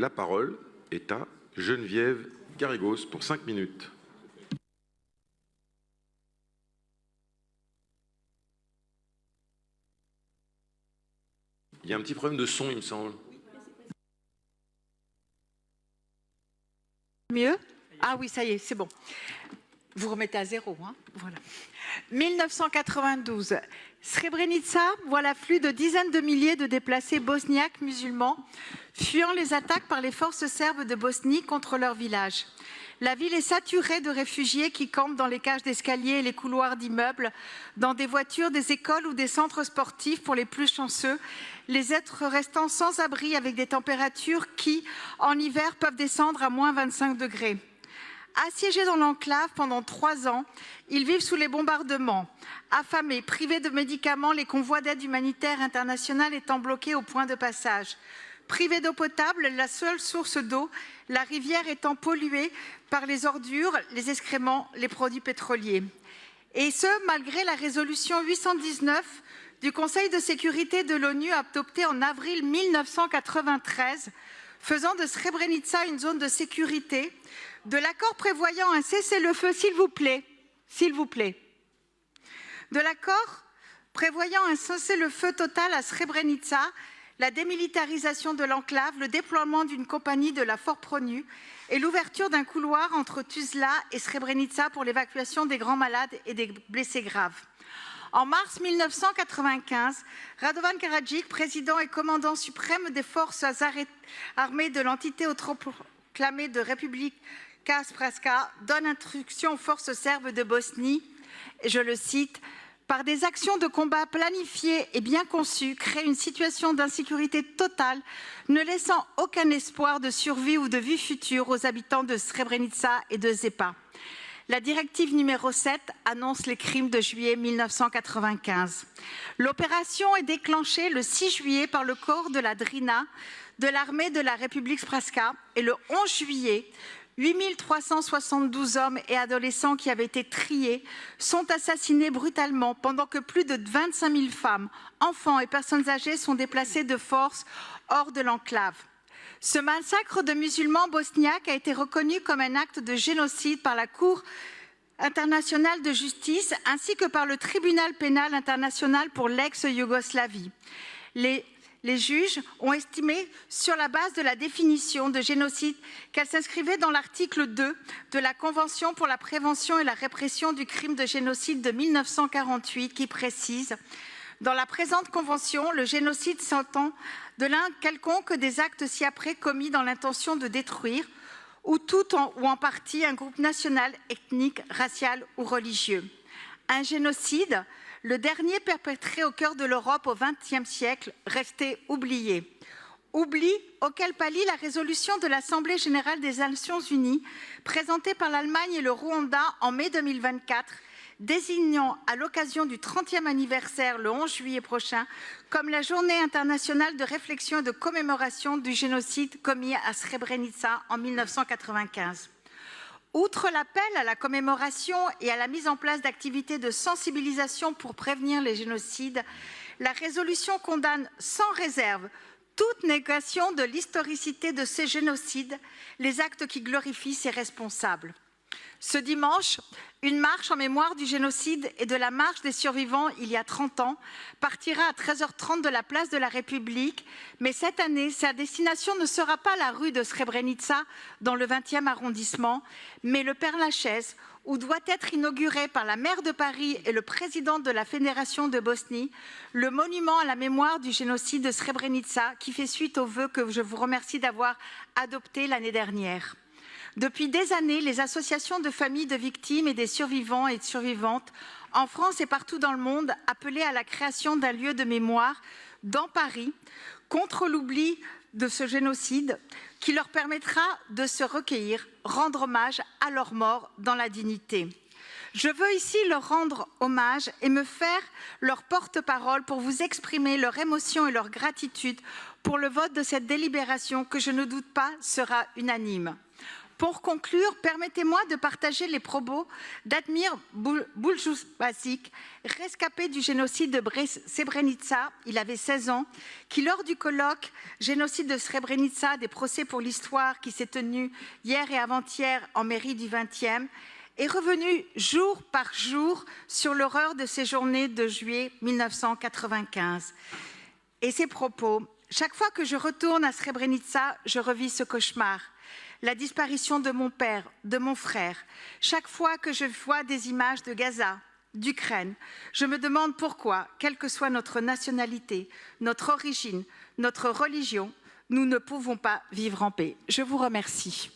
La parole est à Geneviève Garrigos pour 5 minutes. Il y a un petit problème de son, il me semble. Mieux? Ah oui, ça y est, c'est bon. Vous remettez à zéro, hein? Voilà. 1992. Srebrenica voit l'afflux de dizaines de milliers de déplacés bosniaques musulmans fuyant les attaques par les forces serbes de Bosnie contre leur village. La ville est saturée de réfugiés qui campent dans les cages d'escalier et les couloirs d'immeubles, dans des voitures, des écoles ou des centres sportifs pour les plus chanceux, les êtres restant sans abri avec des températures qui, en hiver, peuvent descendre à moins 25 degrés. Assiégés dans l'enclave pendant 3 ans, ils vivent sous les bombardements. Affamés, privés de médicaments, les convois d'aide humanitaire internationale étant bloqués au point de passage. Privés d'eau potable, la seule source d'eau, la rivière étant polluée par les ordures, les excréments, les produits pétroliers. Et ce, malgré la résolution 819 du Conseil de sécurité de l'ONU adoptée en avril 1993, faisant de Srebrenica une zone de sécurité, de l'accord prévoyant un cessez-le-feu, s'il vous plaît, de l'accord prévoyant un cessez-le-feu total à Srebrenica, la démilitarisation de l'enclave, le déploiement d'une compagnie de la Force-Pronu et l'ouverture d'un couloir entre Tuzla et Srebrenica pour l'évacuation des grands malades et des blessés graves. En mars 1995, Radovan Karadzic, président et commandant suprême des forces armées de l'entité autoproclamée de Republika Srpska, donne instruction aux forces serbes de Bosnie, et je le cite, par des actions de combat planifiées et bien conçues, créer une situation d'insécurité totale, ne laissant aucun espoir de survie ou de vie future aux habitants de Srebrenica et de Zepa. La directive numéro 7 annonce les crimes de juillet 1995. L'opération est déclenchée le 6 juillet par le corps de la Drina de l'armée de la République Srpska et le 11 juillet, 8372 hommes et adolescents qui avaient été triés sont assassinés brutalement pendant que plus de 25 000 femmes, enfants et personnes âgées sont déplacés de force hors de l'enclave. Ce massacre de musulmans bosniaques a été reconnu comme un acte de génocide par la Cour internationale de justice ainsi que par le Tribunal pénal international pour l'ex-Yougoslavie. Les juges ont estimé, sur la base de la définition de génocide, qu'elle s'inscrivait dans l'article 2 de la Convention pour la prévention et la répression du crime de génocide de 1948 qui précise « Dans la présente convention, le génocide s'entend de l'un quelconque des actes ci-après commis dans l'intention de détruire ou tout ou en partie un groupe national, ethnique, racial ou religieux. Un génocide, le dernier perpétré au cœur de l'Europe au XXe siècle, resté oublié. Oubli auquel pallie la résolution de l'Assemblée générale des Nations unies présentée par l'Allemagne et le Rwanda en mai 2024, désignant à l'occasion du 30e anniversaire, le 11 juillet prochain, comme la journée internationale de réflexion et de commémoration du génocide commis à Srebrenica en 1995. Outre l'appel à la commémoration et à la mise en place d'activités de sensibilisation pour prévenir les génocides, la résolution condamne sans réserve toute négation de l'historicité de ces génocides, les actes qui glorifient ces responsables. Ce dimanche, une marche en mémoire du génocide et de la marche des survivants il y a 30 ans partira à 13h30 de la place de la République, mais cette année, sa destination ne sera pas la rue de Srebrenica dans le 20e arrondissement, mais le Père-Lachaise, où doit être inauguré par la maire de Paris et le président de la Fédération de Bosnie, le monument à la mémoire du génocide de Srebrenica qui fait suite aux vœux que je vous remercie d'avoir adoptés l'année dernière. Depuis des années, les associations de familles de victimes et des survivants et de survivantes en France et partout dans le monde appelaient à la création d'un lieu de mémoire dans Paris contre l'oubli de ce génocide qui leur permettra de se recueillir, rendre hommage à leurs morts dans la dignité. Je veux ici leur rendre hommage et me faire leur porte-parole pour vous exprimer leur émotion et leur gratitude pour le vote de cette délibération que je ne doute pas sera unanime. Pour conclure, permettez-moi de partager les propos d'Admir Buljubasic, rescapé du génocide de Srebrenica, il avait 16 ans, qui lors du colloque « Génocide de Srebrenica, des procès pour l'histoire » qui s'est tenu hier et avant-hier en mairie du 20e, est revenu jour par jour sur l'horreur de ces journées de juillet 1995. Et ses propos: chaque fois que je retourne à Srebrenica, je revis ce cauchemar. La disparition de mon père, de mon frère. Chaque fois que je vois des images de Gaza, d'Ukraine, je me demande pourquoi, quelle que soit notre nationalité, notre origine, notre religion, nous ne pouvons pas vivre en paix. Je vous remercie.